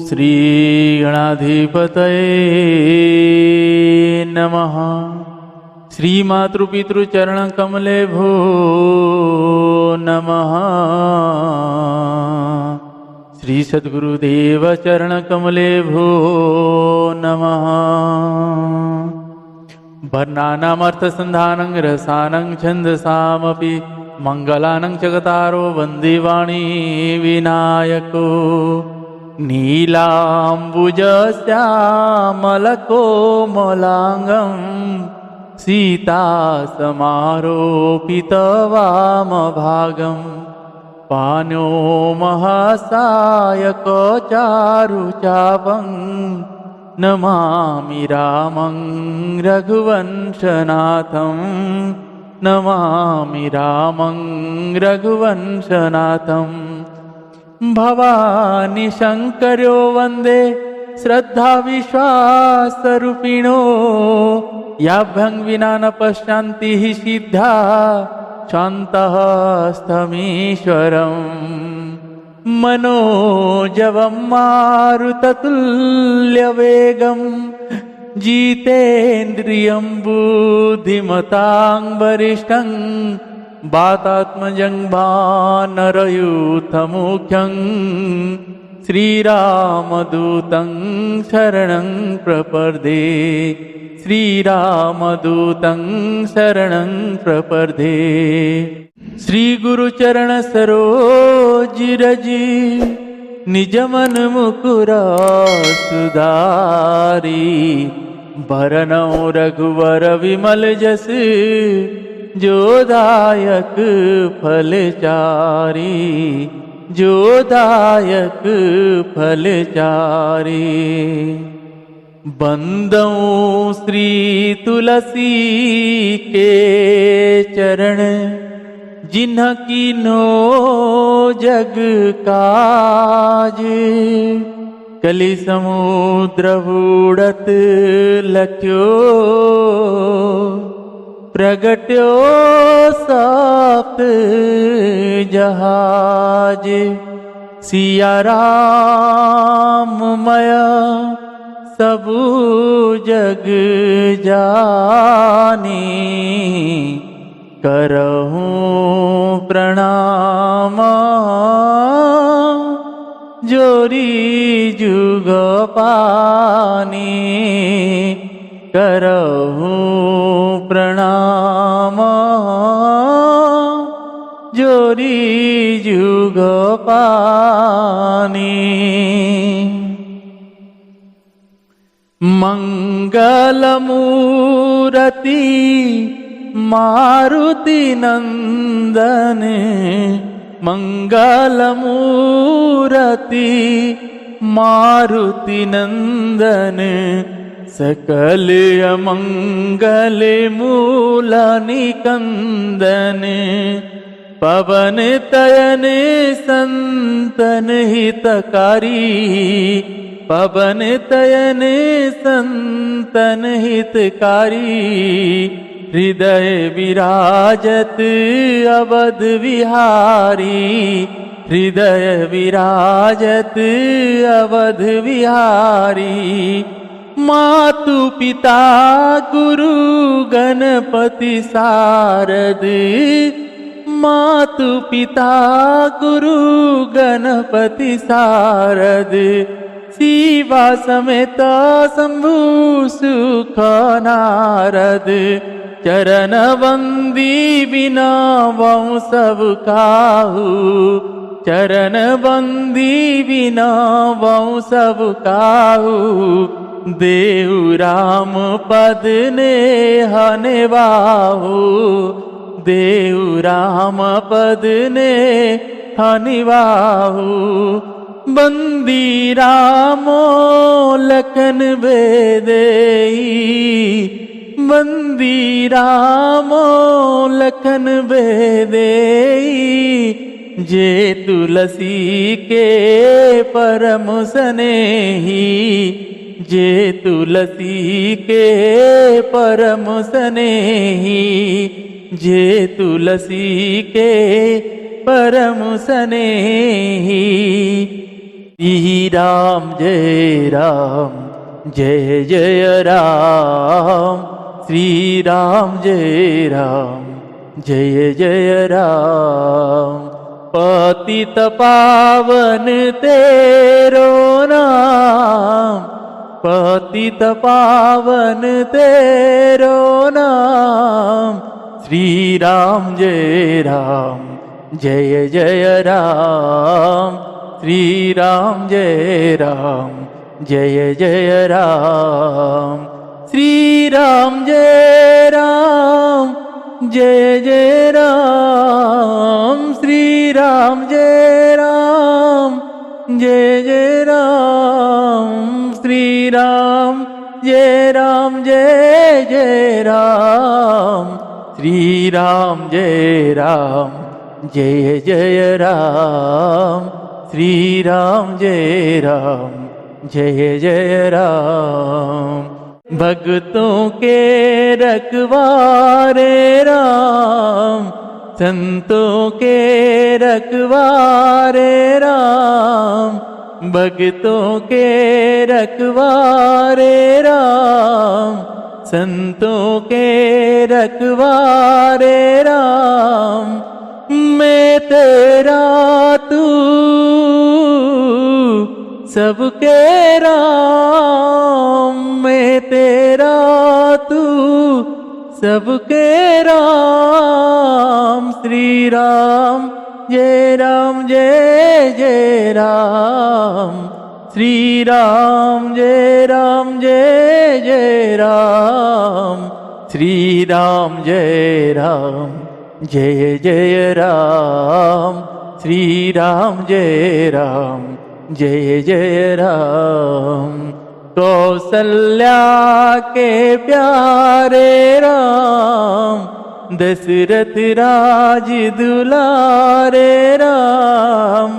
श्री गणाधिपतये नमः। श्री मातृपितृचरण कमले भो नमः। श्री सद्गुरुदेव चरण कमले भो नमः। वर्णानामर्थसन्धानं रसानं छन्दसामपि मंगलानं जगतारो वन्दे वाणी विनायको। नीलाम्बुजश्यामलकोमलाङ्गं सीतासमारोपितवामभागं पाणो महासायकचारुचापं नमामि रामं रघुवंशनाथं। नमामि रामं रघुवंशनाथं। भवानी शंकर्यो वंदे श्रद्धा विश्वासरूपिणो। याभ्यं विना न पश्यन्ति हि सिद्धा शान्तः स्थमीश्वरम्। मनोजवं मारुततुल्यवेगं जितेन्द्रियं बुद्धिमतां वरिष्ठं। वातात्मजं वानरयूथमुख्यं श्रीरामदूतं शरणं प्रपद्ये। श्रीरामदूतं शरणं प्रपद्ये। श्रीगुरुचरण सरोज रज निजमन मुकुर सुधारी। भरनौ रघुवर विमल जस जोदायक फलचारी। जोदायक फलचारी। बंदौ श्री तुलसी के चरण जिन्ह कीन्हो जग काज। कलि समुद्र बूढ़त लख्यो प्रगट्यो सप्त जहाज। सिया राम मया सबु जग जानी। करहूँ प्रणाम जोरी जुग पानी। करहूँ प्रणाम जोरी जुग पानी। मंगलमूर्ति मारुति नंदन। मंगलमूर्ति मारुति नंदन। सकल अमंगल मूल निकंदन। पवन तयन संतन हितकारी। पवन तयन संतन हितकारी। हृदय विराजत अवध विहारी। हृदय विराजत अवध विहारी। मातु पिता गुरु गणपति सारद। मातु पिता गुरु गणपति सारद। शिवा समेत शंभु सुख नारद। चरण वंदी बिना वहु सब काहू। चरण वंदी बिना वहु सब काहू। देहु राम पद ने हने बाहू। देहु राम पद ने हनि बाहू। बंदी रामो लखन बेदेई। बंदी रामो लखन बेदेई। जे तुलसी के परम स्नेही। जे तुलसी के परम स्नेही। जे तुलसी के परम स्नेही। श्री राम जय जय राम, श्री राम जय जय राम। पतित पावन तेरो नाम, पतित पावन तेरो नाम, श्री राम जय जय राम, श्री राम जय जय राम, श्री राम जय जय राम, श्री राम जय जय राम, श्री राम जय जय राम, श्री राम जय जय राम, श्री राम जय जय राम। भक्तों के रखवारे राम, संतों के रखवारे राम, भक्तों के रखवारे राम, संतों के रखवारे राम। मैं तेरा तू सबके राम, मैं तेरा तू सबके राम, श्री राम जय जय राम, श्री राम जय जय राम, श्री राम जय जय राम, श्री राम जय जय राम। कौसल्या के प्यारे राम, दशरथ राज दुलारे राम,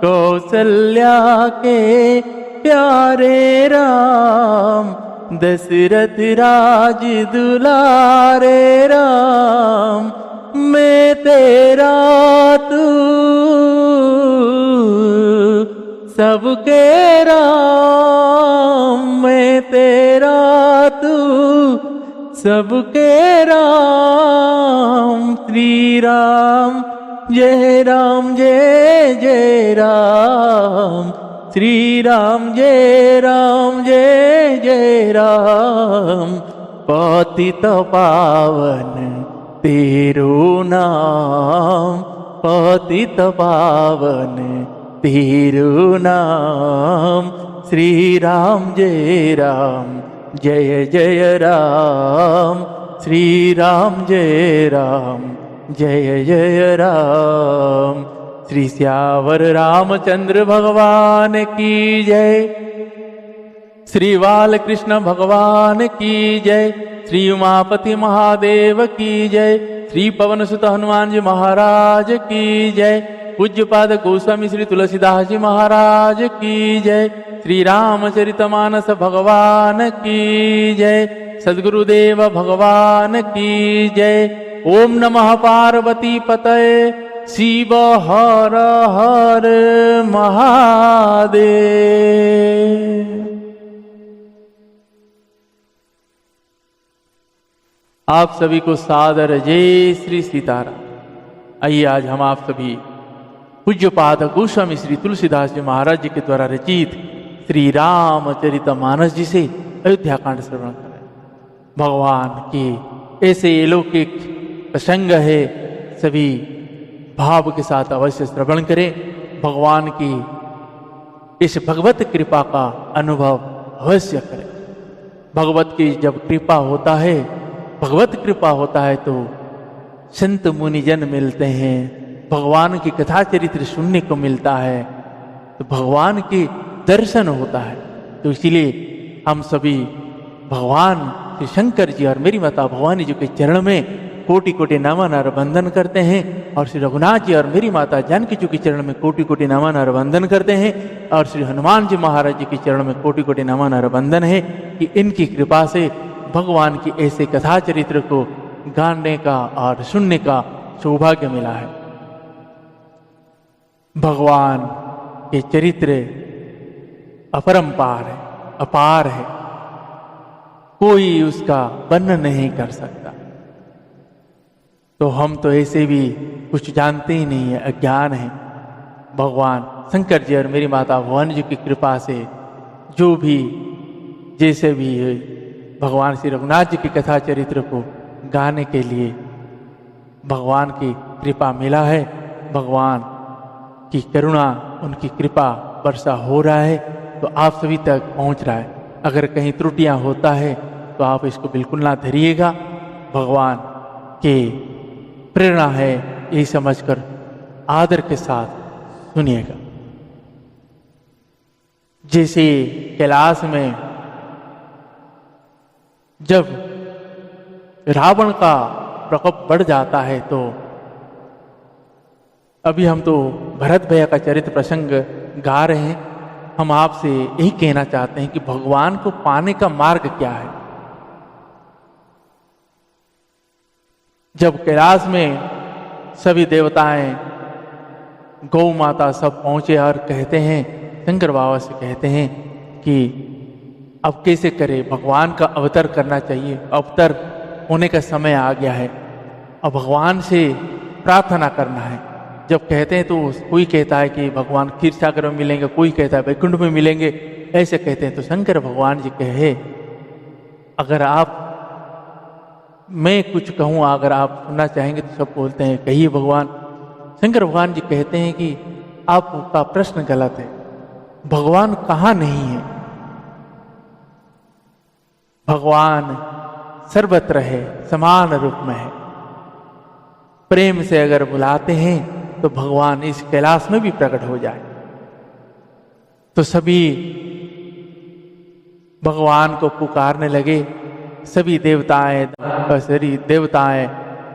कौसल्या के प्यारे राम, दशरथ राज दुलारे राम। मैं तेरा तू सबके राम, मैं तेरा तू सबके राम, श्री राम जय जय राम, श्री राम जय जय राम। पतित पावन तेरो नाम, पतित पावन तेरो नाम, श्री राम जय जय राम, श्री राम जय जय राम। श्री श्यावर रामचंद्र भगवान की जय, श्री बालकृष्ण भगवान की जय, श्री उमापति महादेव की जय, श्री पवन सुत हनुमान जी महाराज की जय, पूज्यपाद गोस्वामी श्री तुलसीदास जी महाराज की जय, श्री रामचरितमानस भगवान की जय, सद्गुरुदेव भगवान की जय। ओम नमः पार्वती पतये, शिव हर हर महादेव। आप सभी को सादर जय श्री सीताराम। आइए आज हम आप सभी पूज्यपाद गोस्वामी श्री तुलसीदास जी महाराज जी के द्वारा रचित श्री रामचरितमानस जी से अयोध्या कांड श्रवण करें। भगवान के ऐसे अलौकिक प्रसंग है, सभी भाव के साथ अवश्य श्रवण करें। भगवान की इस भगवत कृपा का अनुभव अवश्य करें। भगवत की जब कृपा होता है, भगवत कृपा होता है तो संत मुनिजन मिलते हैं, भगवान की कथा चरित्र सुनने को मिलता है, तो भगवान के दर्शन होता है। तो इसीलिए हम सभी भगवान श्री शंकर जी और मेरी माता भवानी जी के चरण में कोटि कोटि नमन और वंदन करते हैं, और श्री रघुनाथ जी और मेरी माता जानकी जी के चरण में कोटि कोटि नमन और वंदन करते हैं, और श्री हनुमान जी महाराज जी के चरण में कोटि कोटि नमन और वंदन है कि इनकी कृपा से भगवान की ऐसे कथा चरित्र को गाने का और सुनने का सौभाग्य मिला है। भगवान के चरित्र अपरंपार है, अपार है, कोई उसका वर्णन नहीं कर सकता। तो हम तो ऐसे भी कुछ जानते ही नहीं है, अज्ञान है। भगवान शंकर जी और मेरी माता भवानी जी की कृपा से जो भी जैसे भी है, भगवान श्री रघुनाथ जी की कथा चरित्र को गाने के लिए भगवान की कृपा मिला है। भगवान की करुणा, उनकी कृपा वर्षा हो रहा है, तो आप सभी तक पहुंच रहा है। अगर कहीं त्रुटियां होता है तो आप इसको बिल्कुल ना धरिएगा, भगवान के प्रेरणा है यही समझकर आदर के साथ सुनिएगा। जैसे कैलाश में जब रावण का प्रकोप बढ़ जाता है, तो अभी हम तो भरत भैया का चरित्र प्रसंग गा रहे हैं, हम आपसे यही कहना चाहते हैं कि भगवान को पाने का मार्ग क्या है। जब कैलाश में सभी देवताएं, गौ माता सब पहुंचे और कहते हैं, शंकर बाबा से कहते हैं कि अब कैसे करें, भगवान का अवतार करना चाहिए, अवतार होने का समय आ गया है, अब भगवान से प्रार्थना करना है। जब कहते हैं तो कोई कहता है कि भगवान क्षीर सागर में मिलेंगे, कोई कहता है वैकुंठ में मिलेंगे, ऐसे कहते हैं। तो शंकर भगवान जी कहे, अगर आप मैं कुछ कहूँ, अगर आप सुनना चाहेंगे तो सब बोलते हैं कहिए भगवान। शंकर भगवान जी कहते हैं कि आपका प्रश्न गलत है, भगवान कहाँ नहीं है, भगवान सर्वत्र है, समान रूप में है। प्रेम से अगर बुलाते हैं तो भगवान इस कैलाश में भी प्रकट हो जाए। तो सभी भगवान को पुकारने लगे, सभी देवताएं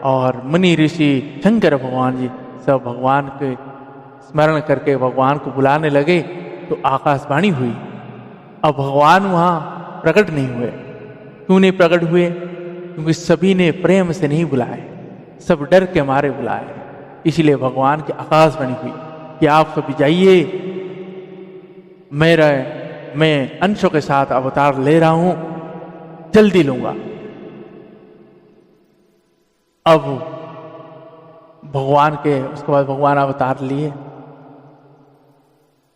और मुनि ऋषि, शंकर भगवान जी सब भगवान के स्मरण करके भगवान को बुलाने लगे। तो आकाशवाणी हुई। अब भगवान वहां प्रकट नहीं हुए। क्यों नहीं प्रकट हुए? क्योंकि सभी ने प्रेम से नहीं बुलाए, सब डर के मारे बुलाए। इसलिए भगवान की आकाशवाणी हुई कि आप सभी जाइए, मैं अंशों के साथ अवतार ले रहा हूं, जल्दी लूंगा। अब भगवान के उसके बाद भगवान अवतार लिए।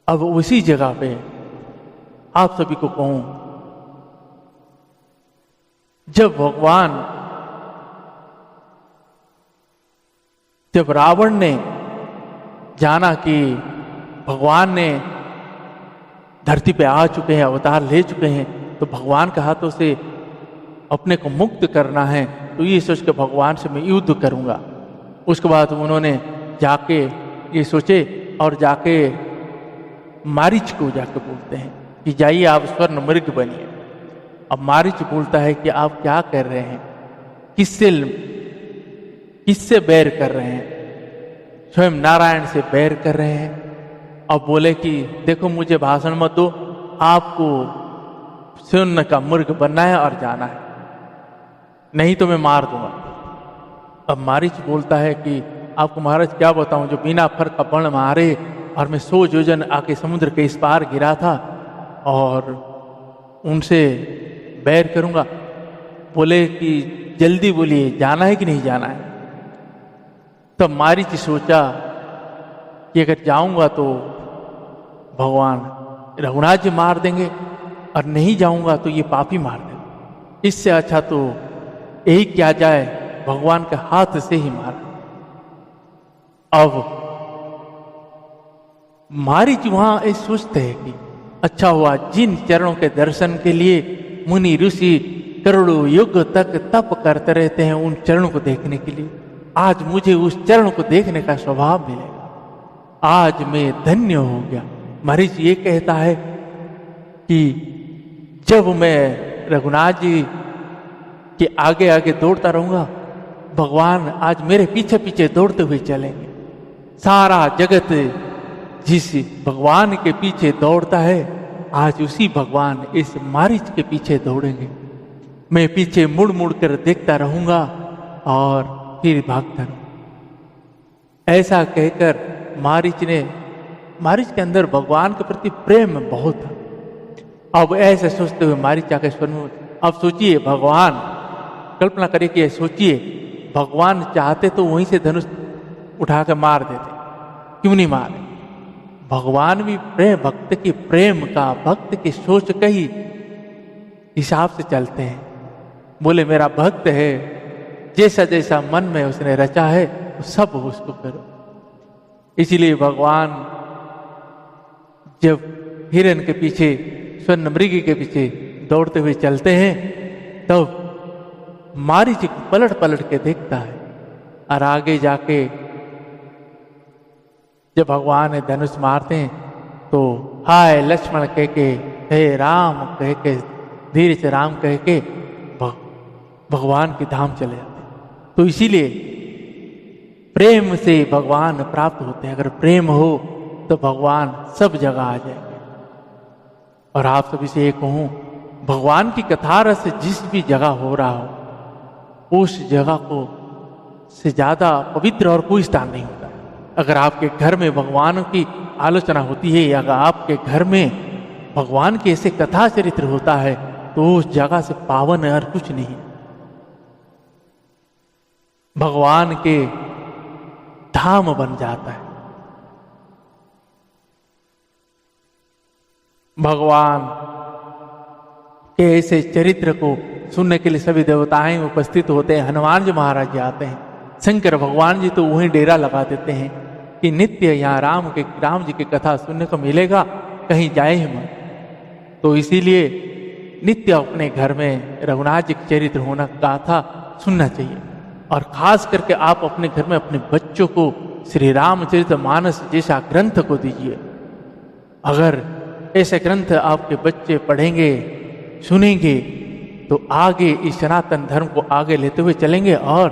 अब उसी जगह पे आप सभी को कहूं, जब रावण ने जाना कि भगवान ने धरती पे आ चुके हैं, अवतार ले चुके हैं, तो भगवान के हाथों से अपने को मुक्त करना है, तो ये सोच के भगवान से मैं युद्ध करूंगा। उसके बाद उन्होंने जाके ये सोचे और जाके मारीच को जाके बोलते हैं कि जाइए आप स्वर्ण मृग बनिए। अब मारीच बोलता है कि आप क्या कर रहे हैं, किससे बैर कर रहे हैं? स्वयं नारायण से बैर कर रहे हैं। अब बोले कि देखो मुझे भाषण मत दो, आपको स्वर्ण का मृग बनना है और जाना है, नहीं तो मैं मार दूंगा। अब मारीच बोलता है कि आपको महाराज क्या बताऊं, जो बिना फर का बण मारे और मैं 100 योजन आके समुद्र के इस पार गिरा था और उनसे बैर करूंगा। बोले कि जल्दी बोलिए, जाना है कि नहीं जाना है? तब मारीच सोचा कि अगर जाऊंगा तो भगवान रघुनाथ जी मार देंगे और नहीं जाऊंगा तो ये पापी मार देंगे। इससे अच्छा तो यही किया जाए, भगवान के हाथ से ही मार। अब मारीच वहां ऐसे सोचते हैं कि अच्छा हुआ जिन चरणों के दर्शन के लिए मुनि ऋषि करोड़ों युग तक तप करते रहते हैं, उन चरणों को देखने के लिए आज मुझे उस चरण को देखने का स्वभाव मिलेगा। आज मैं धन्य हो गया। मारीच ये कहता है कि जब मैं रघुनाथ जी के आगे आगे दौड़ता रहूंगा, भगवान आज मेरे पीछे पीछे दौड़ते हुए चलेंगे। सारा जगत जिस भगवान के पीछे दौड़ता है, आज उसी भगवान इस मारीच के पीछे दौड़ेंगे। मैं पीछे मुड़ मुड़ कर देखता रहूंगा और फिर भागता रहूं। ऐसा कहकर मारीच के अंदर भगवान के प्रति प्रेम बहुत था। अब ऐसे सोचते हुए मारीचा के स्वर में, अब सोचिए भगवान, कल्पना करिए कि सोचिए भगवान चाहते तो वहीं से धनुष उठा कर मार देते, क्यों नहीं मारे? भगवान भी प्रेम, भक्त की प्रेम का, भक्त की सोच का ही हिसाब से चलते हैं। बोले मेरा भक्त है, जैसा जैसा मन में उसने रचा है वो सब उसको करो। इसीलिए भगवान जब हिरण के पीछे, स्वर्ण मृगी के पीछे दौड़ते हुए चलते हैं, तब मारीच पलट पलट के देखता है और आगे जाके जब भगवान धनुष मारते हैं तो हाय लक्ष्मण कह के, हे राम कह के, धीरे से राम कह के भगवान के धाम चले जाते हैं। तो इसीलिए प्रेम से भगवान प्राप्त होते हैं। अगर प्रेम हो तो भगवान सब जगह आ जाएंगे। और आप सभी से ये कहूं, भगवान की कथा रस जिस भी जगह हो रहा हो, उस जगह को से ज्यादा पवित्र और कोई स्थान नहीं होता। अगर आपके घर में भगवान की आलोचना होती है, या अगर आपके घर में भगवान के ऐसे कथा चरित्र होता है, तो उस जगह से पावन और कुछ नहीं। भगवान के धाम बन जाता है। भगवान के ऐसे चरित्र को सुनने के लिए सभी देवताएं उपस्थित होते हैं। हनुमान जी महाराज जी आते हैं, शंकर भगवान जी तो वहीं डेरा लगा देते हैं कि नित्य यहाँ राम जी की कथा सुनने को मिलेगा, कहीं जाए हम। तो इसीलिए नित्य अपने घर में रघुनाथ जी के चरित्र होना, गाथा सुनना चाहिए। और खास करके आप अपने घर में अपने बच्चों को श्री रामचरितमानस जैसा ग्रंथ को दीजिए। अगर ऐसे ग्रंथ आपके बच्चे पढ़ेंगे, सुनेंगे, तो आगे इस सनातन धर्म को आगे लेते हुए चलेंगे। और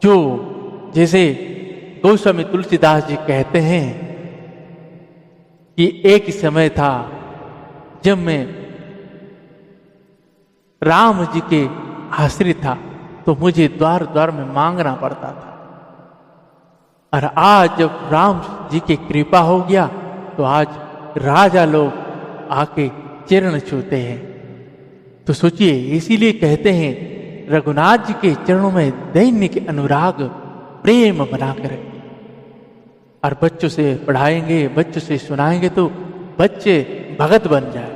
जो जैसे गोस्वामी तुलसीदास जी कहते हैं कि एक समय था जब मैं राम जी के आश्रित था, तो मुझे द्वार द्वार में मांगना पड़ता था। और आज जब राम जी की कृपा हो गया, तो आज राजा लोग आके चरण छूते हैं। तो सोचिए, इसीलिए कहते हैं रघुनाथ जी के चरणों में दैन्य के अनुराग प्रेम बनाकर रखें। और बच्चों से पढ़ाएंगे, बच्चों से सुनाएंगे, तो बच्चे भगत बन जाए।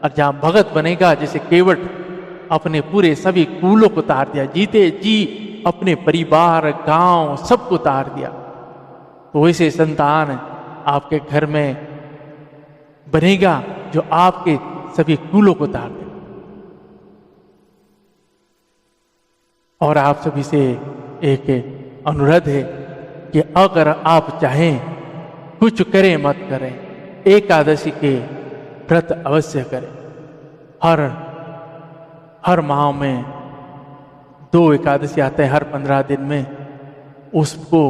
और जहां भगत बनेगा, जैसे केवट अपने पूरे सभी कुलों को तार दिया, जीते जी अपने परिवार, गांव सबको तार दिया, तो वैसे संतान आपके घर में बनेगा जो आपके सभी कुलों को तार दे। और आप सभी से एक अनुरोध है कि अगर आप चाहें, कुछ करें मत करें, एकादशी के व्रत अवश्य करें। हर माह में 2 एकादशी आते हैं, हर 15 दिन में, उसको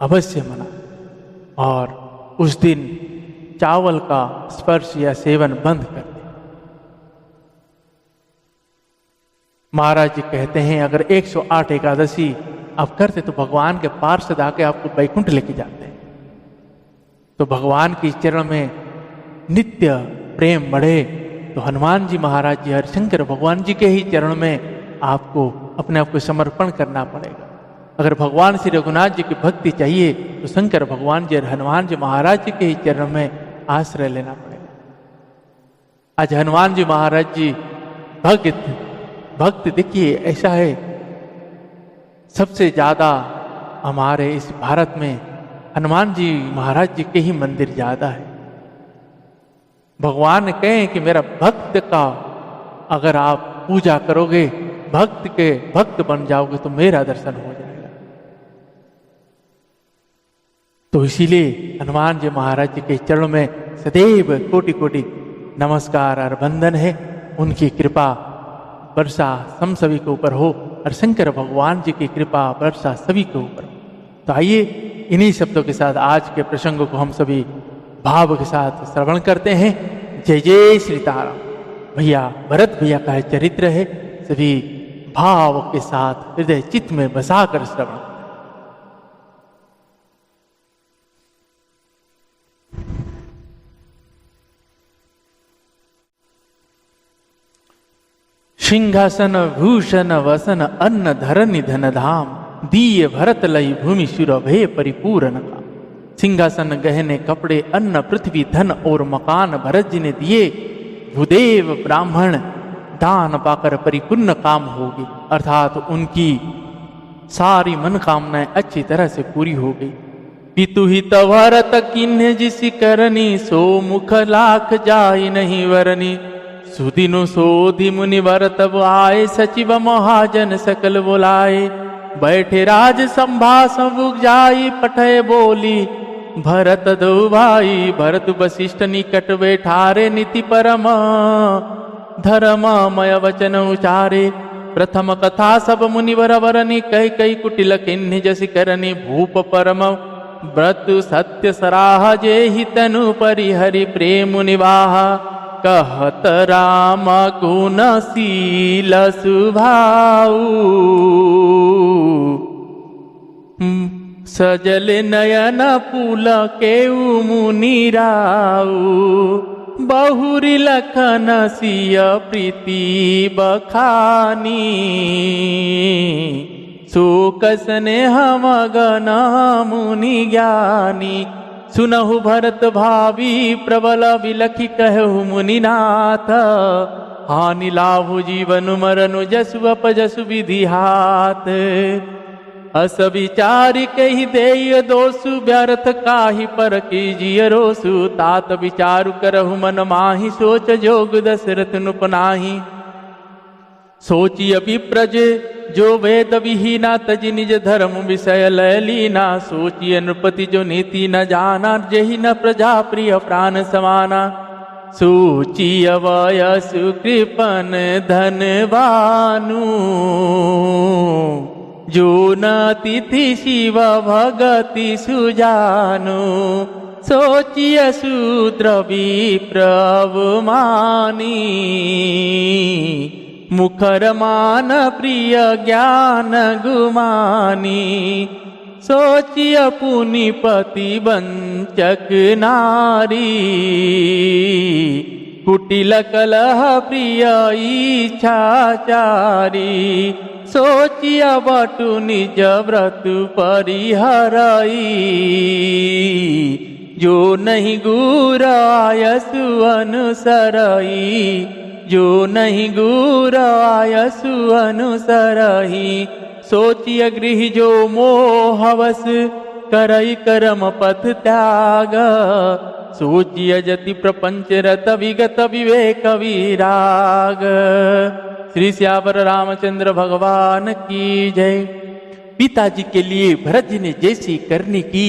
अवश्य मना। और उस दिन चावल का स्पर्श या सेवन बंद कर दें। महाराज जी कहते हैं अगर 108 एकादशी आप करते तो भगवान के पार्षद आके आपको वैकुंठ लेके जाते हैं। तो भगवान की चरण में नित्य प्रेम बढ़े, तो हनुमान जी महाराज जी, हरिशंकर भगवान जी के ही चरण में आपको अपने आप को समर्पण करना पड़ेगा। अगर भगवान श्री रघुनाथ जी की भक्ति चाहिए, तो शंकर भगवान जी और हनुमान जी महाराज जी के ही चरण में आश्रय लेना पड़ेगा। आज हनुमान जी महाराज जी भक्त देखिए, ऐसा है सबसे ज्यादा हमारे इस भारत में हनुमान जी महाराज जी के ही मंदिर ज्यादा है। भगवान ने कहे कि मेरा भक्त का अगर आप पूजा करोगे, भक्त बन जाओगे, तो मेरा दर्शन हो जाएगा। तो इसीलिए हनुमान जी महाराज जी के चरणों में सदैव कोटि कोटि नमस्कार और वंदन है। उनकी कृपा वर्षा हम सभी के ऊपर हो, और शंकर भगवान जी की कृपा वर्षा सभी के ऊपर हो। तो आइए इन्हीं शब्दों के साथ आज के प्रसंग को हम सभी भाव के साथ श्रवण करते हैं। जय जय श्री तारा। भैया भरत भैया का चरित्र है, सभी भाव के साथ हृदय चित्त में बसाकर श्रवण। सिंहासन भूषण वसन अन्न धरनि धन धाम, दिए भरत लई भूमि सुर भय परिपूर्ण का। सिंहासन गहने कपड़े अन्न पृथ्वी धन और मकान भरत जी ने दिए। भूदेव ब्राह्मण दान पाकर परिपूर्ण काम होगी, अर्थात उनकी सारी मनोकामनाएं अच्छी तरह से पूरी हो गई। पितु ही भरत किन्ह जिस करनी, सो मुख लाख जाई नहीं वरनी। सुदिनु सोधि मुनि वर तब आए, सचिव महाजन सकल बुलाए। बैठे राज संभाषण बुक जाई, पठय बोली भरत दो भाई। भरत वशिष्ठ निकट बैठारे, नीति परम धर्ममय वचन उचारे। प्रथम कथा सब मुनिवर वरनी, कई कई कुटिल किन्ह जसि करनी। भूप परम व्रत सत्य सराह, जे ही तनु परिहरि प्रेम निवाह। कहत राम गुण शील सुभाऊ, सजल नयन पुल केउ मुनि राऊ। बहुरी लखन सिय प्रीति बखानी, शोक स्नेह मगन मुनि ज्ञानी। सुनहु भरत भावी प्रबल विलखि, कहु मुनिनाथ। हानि लाभु जीवन मरनु, जसु अपजसु विधि हाथ। अस विचारि कहि देय दोषु, व्यर्थ काहि पर कीजिए रोसु। तात विचारु करहु मन माहि, सोच जोग दशरथ नुपनाहि। सोचि विप्रज जो वेद विहीना, तजि निज धर्म विषय लय लीना। सोचिए नृपति जो नीति न जाना, जेहि न प्रजा प्रिय प्राण समाना। सोचिय वयसु कृपन धनवानु, जो न तिथि शिव भगति सुजानु। सोचिय शूद्र विप्र अवमानी, मुखर मान प्रिय ज्ञान गुमानी। सोचिय पुनिपति वंचक नारी, कुटिल कलह प्रिय इच्छाचारी। सोचिय बटु निज व्रत परिहरई, जो नहीं गुर आयसु अनुसरई। जो नहीं गुर आयसु अनुसरही। सोचिय गृह जो मोहवस, करई कर्म पथ त्याग। सोचिय जति प्रपंच रत विगत विवेक विराग। श्री श्यावर रामचंद्र भगवान की जय। पिताजी के लिए भरत जी ने जैसी करनी की,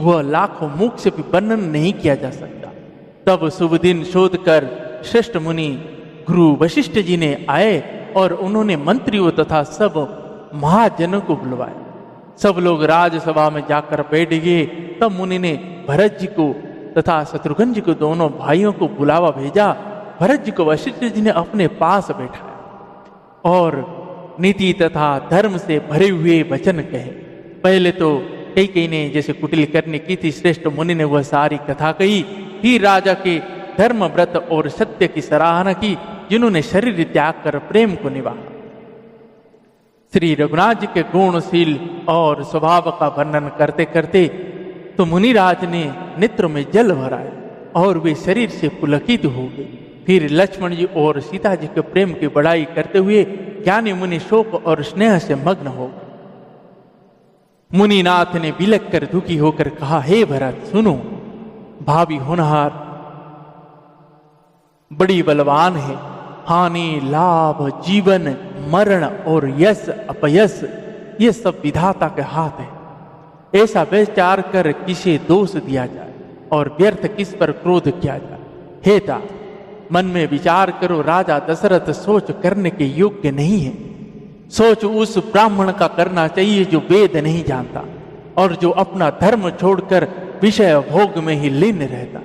वह लाखों मुख से भी वर्णन नहीं किया जा सकता। तब शुभ दिन शोध कर श्रेष्ठ मुनि गुरु वशिष्ठ जी ने आए और उन्होंने मंत्रियों तथा सब महाजनों को बुलवाया। सब लोग राजसभा में जाकर बैठ गए। तब मुनि ने भरत जी को तथा शत्रुघ्न जी को, दोनों भाइयों को बुलावा भेजा। भरत जी को वशिष्ठ जी ने अपने पास बैठाया और नीति तथा धर्म से भरे हुए वचन कहे। पहले तो कई ने जैसे कुटिल करने की थी, श्रेष्ठ मुनि ने वह सारी कथा कही। फिर राजा के धर्म व्रत और सत्य की सराहना की, जिन्होंने शरीर त्याग कर प्रेम को निभाया। श्री रघुनाथ जी के गुणशील और स्वभाव का वर्णन करते करते तो मुनिराज ने नेत्र में जल भराया और वे शरीर से पुलकित हो गए। फिर लक्ष्मण जी और सीता जी के प्रेम की बड़ाई करते हुए ज्ञानी मुनि शोक और स्नेह से मग्न हो गए। मुनिनाथ ने बिलक कर दुखी होकर कहा, हे भरत सुनो, भावी होनहार बड़ी बलवान है। हानि लाभ जीवन मरण और यश अपयश ये सब विधाता के हाथ है। ऐसा विचार कर किसे दोष दिया जाए और व्यर्थ किस पर क्रोध किया जाए। हे ता मन में विचार करो, राजा दशरथ सोच करने के योग्य नहीं है। सोच उस ब्राह्मण का करना चाहिए जो वेद नहीं जानता और जो अपना धर्म छोड़कर विषय भोग में ही लीन रहता।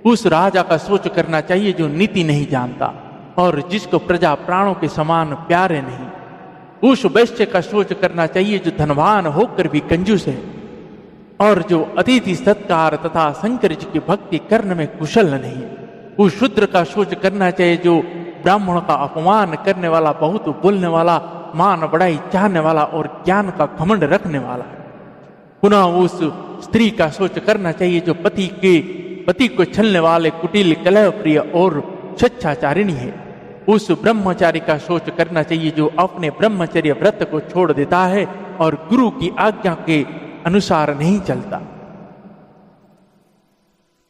उस राजा का सोच करना चाहिए जो नीति नहीं जानता और जिसको प्रजा प्राणों के समान प्यारे नहीं। उस वैश्य का सोच करना चाहिए जो धनवान होकर भी कंजूस है और जो अतिथि सत्कार तथा शंकर जी की भक्ति करने में कुशल नहीं है। उस शूद्र का सोच करना चाहिए जो ब्राह्मण का अपमान करने वाला, बहुत बोलने वाला, मान बढ़ाई चाहने वाला और ज्ञान का घमंड रखने वाला है। पुनः उस स्त्री का सोच करना चाहिए जो पति को छलने वाले, कुटिल, कलह प्रिय और स्वेच्छाचारिणी है। उस ब्रह्मचारी का सोच करना चाहिए जो अपने ब्रह्मचर्य व्रत को छोड़ देता है और गुरु की आज्ञा के अनुसार नहीं चलता।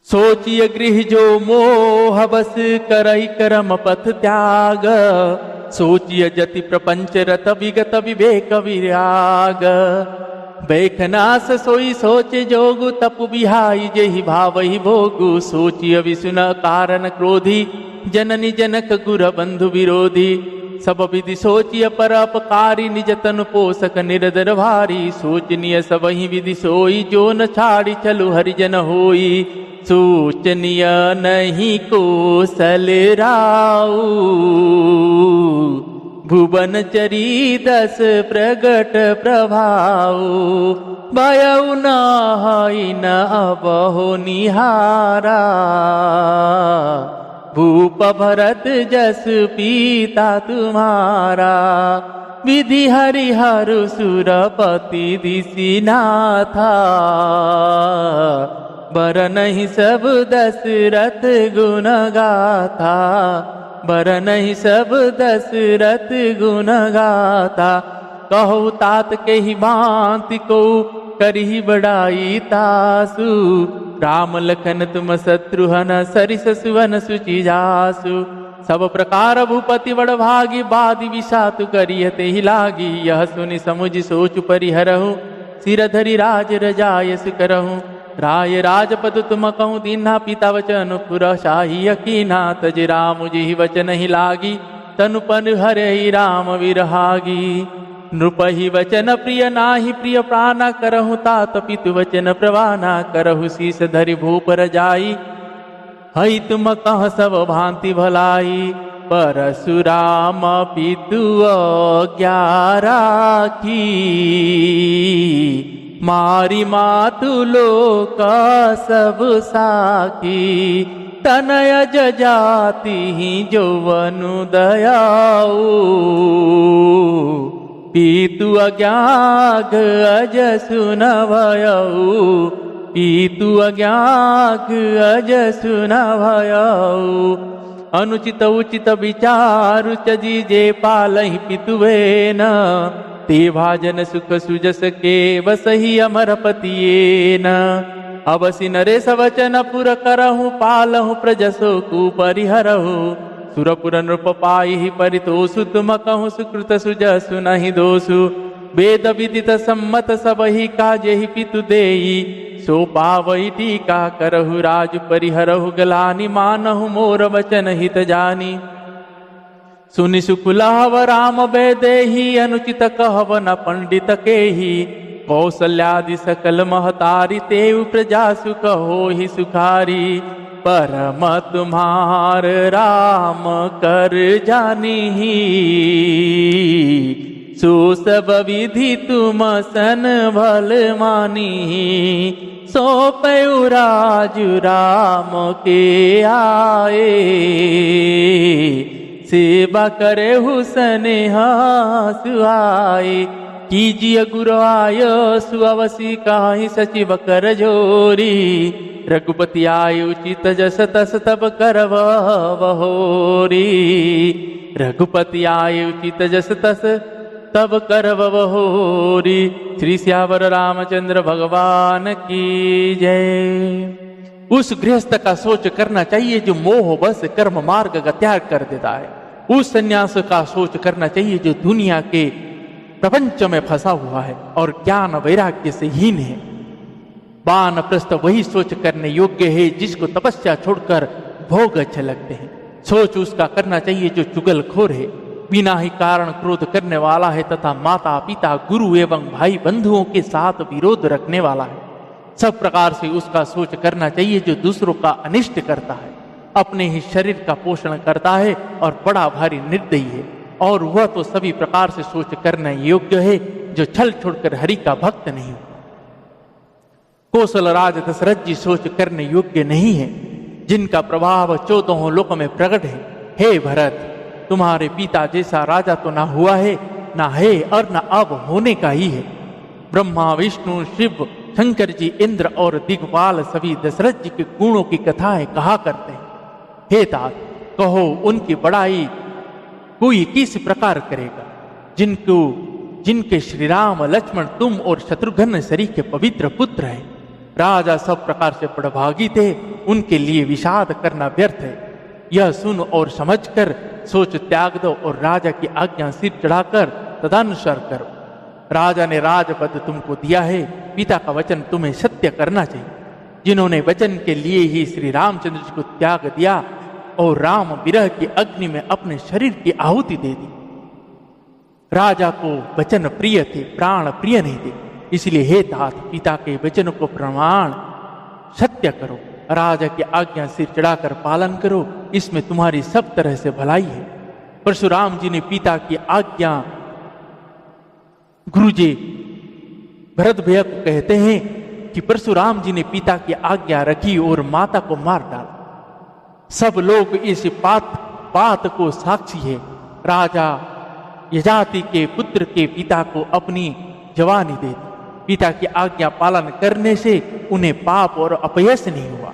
सोचिय गृह जो मोह बस करई करम पथ त्याग, सोचिय जति प्रपंच रत विगत विवेक विराग। बैखनास सोई सोच जोगु तप बिहाई जेहि भावहि भोगु, सोचिय विसुन कारण क्रोधी जननी जनक गुर बंधु विरोधी। सब विधि सोचिय पर अपकारी निज तन पोषक निरदर भारी, सोचनीय सब ही विधि सोई जो न छाड़ी चलु हरिजन होई। सोचनीय नहीं कोसल राऊ, भुवन चरी दस प्रगट प्रभाऊ। भयउ नाहि न अबहो निहारा, भूप भरत जस पीता तुम्हारा। विधि हरिहर सुरपति दिसिनाथा, बरनहि सब दशरथ गुण गाथा। बरनहि सब दशरथ गुण गाथा। कहु तात के ही भांति को करही बड़ाई तासु, राम लखन तुम शत्रुघ्न सरिस सुवन सुचि जासु। सब प्रकार भूपति बड़ भागी, बादि विषातु करियते ही लागी। यह सुनि समुझ सोचु परिहरहु, सिर धरि राज रजायस करहु। राय राजपद तुम कहूँ दीन्हा, पिता वचन पुर शाही यकीना। तज राम जी वचन ही लागी, तनुपन हरे राम विरहागी। नृपहि वचन प्रिय नाही, प्रिय प्राणा करहु तात पितु वचन प्रवाना। करहु शीस धरि भूप रजाई, हई तुम कह सब भांति भलाई। परशुराम पितु आज्ञा की, मारी मातु लोक सब साखी। तनय जजाति जौवनु दयाऊ, पीतु अज्ञाग अज सुन भयऊ। पीतु अज्ञाग अज सुन भयऊ। अनुचित उचित विचारु चजी जे पालहि पितुवेन। ते भाजन सुख सुजस के बसहि अमरपतियेन। अवसि नरेश वचन पुर करहु, पालहु प्रजसो कुपरिहरहु। सुरपुर नृप पाई परितोषु, तुम कहूँ सुकृत सुजसु नहीं दोषु। वेद विदित सम्मत सबहि काजेहि पितु देई। सो पावई टीका करहु राज परिहरहु, गलानी मानहु मोर वचन हित जानी। सुनि सुकुलाव राम वैदेही, अनुचित कहव न पंडित केही। कौशल्यादि सकल महतारी, तेउ प्रजा सुख होहि सुखारी। परम तुम्हार राम कर जानिहि, सो सब विधि तुम सन भल मानिहि। सो पयु राजु राम के आए, सेवा करे हुसनेहा सुहाए। कीजिए गुरु आयो सुअवसी, काहि सचिव कर जोरी। रघुपति आय उचित जस तस तब करव बहोरी। रघुपति आय उचित जस तस तब करव बहोरी। श्री श्यावर रामचंद्र भगवान की जय। उस गृहस्थ का सोच करना चाहिए जो मोह बस कर्म मार्ग का त्याग कर देता है। उस सन्यास का सोच करना चाहिए जो दुनिया के प्रपंच में फंसा हुआ है और ज्ञान वैराग्य से हीन है। वानप्रस्थ वही सोच करने योग्य है जिसको तपस्या छोड़कर भोग अच्छे लगते हैं। सोच उसका करना चाहिए जो चुगलखोर है, बिना ही कारण क्रोध करने वाला है तथा माता पिता गुरु एवं भाई बंधुओं के साथ विरोध रखने वाला है। सब प्रकार से उसका सोच करना चाहिए जो दूसरों का अनिष्ट करता है, अपने ही शरीर का पोषण करता है और बड़ा भारी निर्दयी है। और वह तो सभी प्रकार से सोच करने योग्य है जो छल छोड़कर हरि का भक्त नहीं हो। कौशल राज दशरथ जी सोच करने योग्य नहीं है, जिनका प्रभाव 14 लोक में प्रकट है। हे भरत, तुम्हारे पिता जैसा राजा तो ना हुआ है, ना है और ना अब होने का ही है। ब्रह्मा, विष्णु, शिव, शंकर जी, इंद्र और दिग्पाल सभी दशरथ जी के गुणों की कथाएं कहा करते हैं। हे तात, कहो उनकी बड़ाई कोई किस प्रकार करेगा, जिनके श्री राम, लक्ष्मण, तुम और शत्रुघ्न शरीर के पवित्र पुत्र हैं। राजा सब प्रकार से बड़भागी थे, उनके लिए विषाद करना व्यर्थ है। यह सुन और समझकर सोच त्याग दो और राजा की आज्ञा सिर चढ़ाकर तदनुसार करो। राजा ने राजपद तुमको दिया है, पिता का वचन तुम्हें सत्य करना चाहिए। जिन्होंने वचन के लिए ही श्री रामचंद्र जी को त्याग दिया और राम विरह की अग्नि में अपने शरीर की आहुति दे दी। राजा को वचन प्रिय थे, प्राण प्रिय नहीं थे। इसलिए हे तात, पिता के वचन को प्रमाण सत्य करो, राजा की आज्ञा सिर चढ़ाकर पालन करो, इसमें तुम्हारी सब तरह से भलाई है। परशुराम जी ने पिता की आज्ञा, गुरुजी भरत भैया को कहते हैं कि परशुराम जी ने पिता की आज्ञा रखी और माता को मार डाला। सब लोग इस बात को साक्षी है। राजा यजाति के पुत्र के पिता को अपनी जवानी दे दी। पिता की आज्ञा पालन करने से उन्हें पाप और अपयश नहीं हुआ।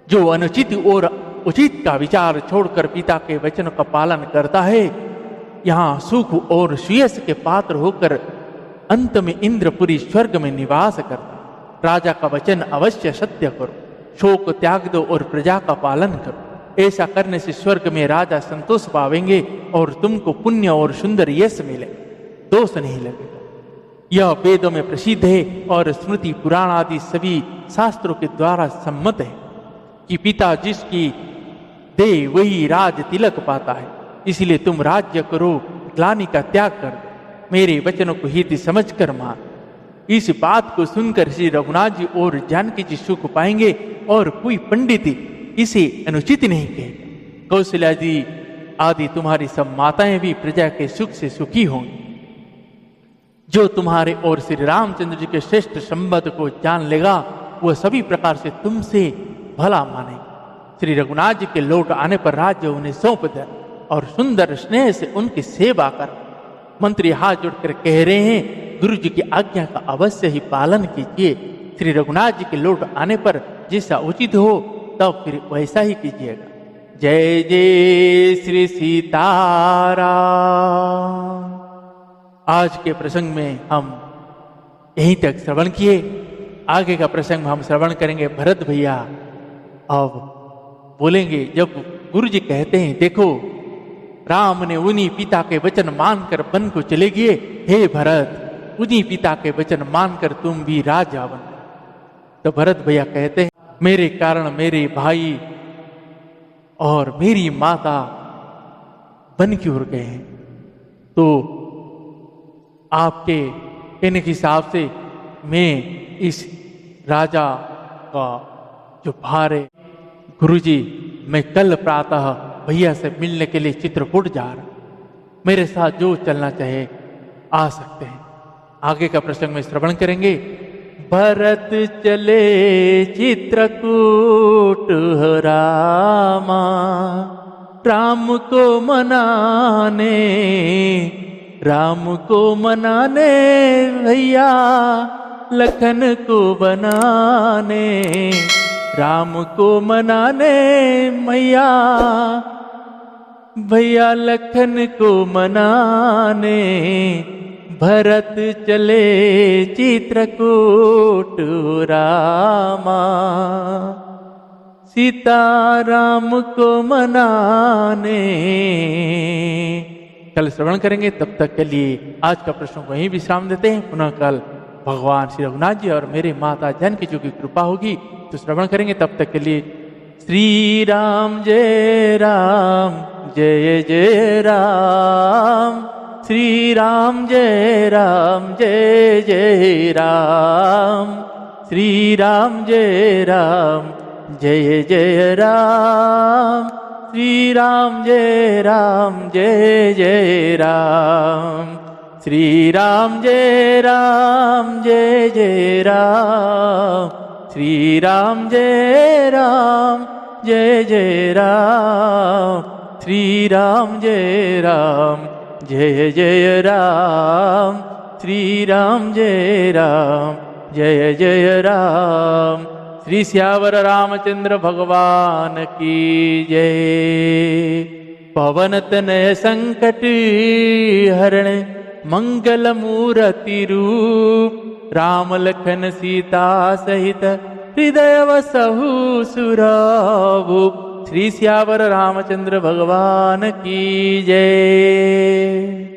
जो अनुचित और उचित का विचार छोड़कर पिता के वचन का पालन करता है, यहाँ सुख और श्रेयस के पात्र होकर अंत में इंद्रपुरी स्वर्ग में निवास करता। राजा का वचन अवश्य सत्य करो, शोक त्याग दो और प्रजा का पालन करो। ऐसा करने से स्वर्ग में राजा संतोष पावेंगे और तुमको पुण्य और सुंदर यश मिले, दोष नहीं लगेगा। यह वेदों में प्रसिद्ध है और स्मृति पुराण आदि सभी शास्त्रों के द्वारा सम्मत है कि पिता जिसकी दे वही राज तिलक पाता है। इसलिए तुम राज्य करो, ग्लानि का त्याग कर दो, मेरे वचनों को हित समझकर मान। इस बात को सुनकर श्री रघुनाथ जी और जानकी जी सुख पाएंगे और कोई पंडित इसे अनुचित नहीं कहेगा। कौशल्या जी आदि तुम्हारी सब माताएं भी प्रजा के सुख से सुखी होंगी। जो तुम्हारे और श्री रामचंद्र जी के श्रेष्ठ संबंध को जान लेगा, वह सभी प्रकार से तुमसे भला मानेगा। श्री रघुनाथ जी के लौट आने पर राज्य उन्हें सौंप दे और सुंदर स्नेह से उनकी सेवा कर। मंत्री हाथ जोड़कर कह रहे हैं, गुरु जी की आज्ञा का अवश्य ही पालन कीजिए। श्री रघुनाथ जी के लौट आने पर जैसा उचित हो तब फिर वैसा ही कीजिएगा। जय जय श्री सीताराम। आज के प्रसंग में हम यहीं तक श्रवण किए। आगे का प्रसंग हम श्रवण करेंगे भरत भैया। अब बोलेंगे, जब गुरु जी कहते हैं, देखो राम ने उन्हीं पिता के वचन मानकर वन को चले गए, हे भरत उन्हीं पिता के वचन मानकर तुम भी राजा बन। तो भरत भैया कहते हैं, मेरे कारण मेरे भाई और मेरी माता वन की ओर गए हैं, तो आपके कहने के हिसाब से मैं इस राजा का जो भार है, गुरुजी मैं कल प्रातः भैया से मिलने के लिए चित्रकूट जा रहा, मेरे साथ जो चलना चाहे आ सकते हैं। आगे का प्रसंग में श्रवण करेंगे। भरत चले चित्रकूट हो रामा, राम को मनाने, राम को मनाने भैया लखन को बनाने, राम को मनाने मैया भैया लखन को मनाने। भरत चले चित्रकूट रामा, सीता राम को मनाने। कल श्रवण करेंगे, तब तक के लिए आज का प्रश्न को यहीं विश्राम देते हैं। पुनः कल भगवान श्री रघुनाथ जी और मेरे माता जानकी जी की कृपा होगी तो श्रवण करेंगे। तब तक के लिए श्री राम जय राम, जय जय राम, श्री राम जय राम, जय जय राम, श्री राम जय राम, जय जय राम, श्री राम जय राम, जय जय राम, श्री राम जय राम, जय जय राम, श्री राम जय राम, जय जय राम, श्री श्री राम जय राम, जय जय राम, श्री राम जय राम, जय जय राम। श्री श्यावर रामचंद्र भगवान की जय। पवन तनय संकट हरण मंगल मूर्ति रूप, राम लखन सीता सहित हृदय वसहु सुराभूप। श्री श्यावर रामचंद्र भगवान की जय।